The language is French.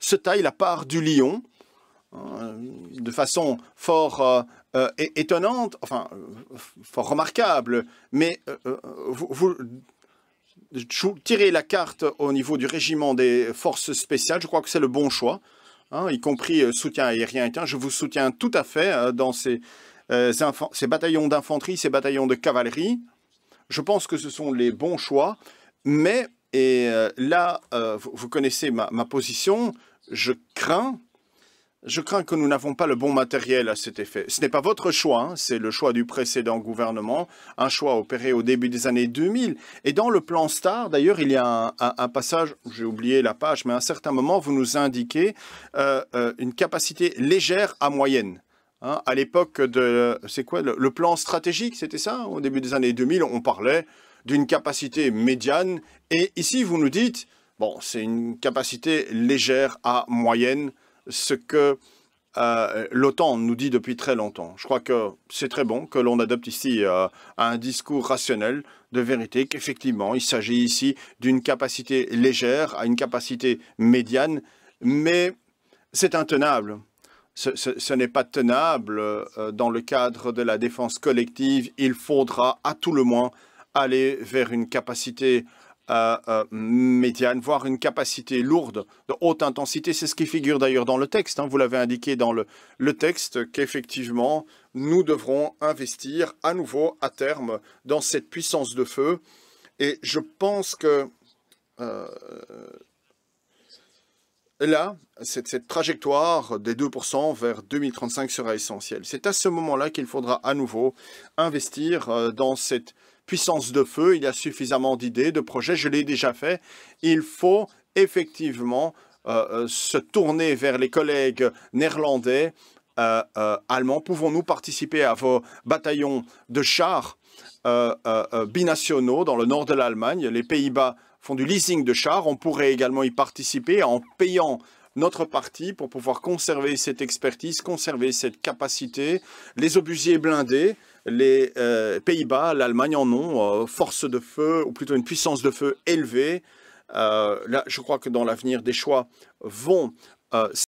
se taille la part du lion de façon fort étonnante, enfin, fort remarquable, mais vous tirez la carte au niveau du régiment des forces spéciales, je crois que c'est le bon choix, hein, y compris soutien aérien. Je vous soutiens tout à fait dans ces bataillons d'infanterie, ces bataillons de cavalerie. Je pense que ce sont les bons choix, mais là, vous connaissez ma position, je crains que nous n'avons pas le bon matériel à cet effet. Ce n'est pas votre choix, hein, c'est le choix du précédent gouvernement, un choix opéré au début des années 2000. Et dans le plan STAR, d'ailleurs, il y a un passage, j'ai oublié la page, mais à un certain moment, vous nous indiquez une capacité légère à moyenne. Hein, à l'époque de, c'est quoi, le plan stratégique, c'était ça? Au début des années 2000, on parlait d'une capacité médiane. Et ici, vous nous dites, bon, c'est une capacité légère à moyenne, ce que l'OTAN nous dit depuis très longtemps. Je crois que c'est très bon que l'on adopte ici un discours rationnel de vérité, qu'effectivement, il s'agit ici d'une capacité légère à une capacité médiane, mais c'est intenable. Ce n'est pas tenable dans le cadre de la défense collective. Il faudra à tout le moins aller vers une capacité médiane, voire une capacité lourde de haute intensité. C'est ce qui figure d'ailleurs dans le texte. Hein. Vous l'avez indiqué dans le texte qu'effectivement, nous devrons investir à nouveau à terme dans cette puissance de feu. Et je pense que là, cette trajectoire des 2% vers 2035 sera essentielle. C'est à ce moment-là qu'il faudra à nouveau investir dans cette puissance de feu. Il y a suffisamment d'idées, de projets, je l'ai déjà fait. Il faut effectivement se tourner vers les collègues néerlandais, allemands. Pouvons-nous participer à vos bataillons de chars binationaux dans le nord de l'Allemagne? Les Pays-Bas font du leasing de chars. On pourrait également y participer en payant notre partie pour pouvoir conserver cette expertise, conserver cette capacité. Les obusiers blindés, les Pays-Bas, l'Allemagne en ont force de feu, ou plutôt une puissance de feu élevée. Là, je crois que dans l'avenir, des choix vont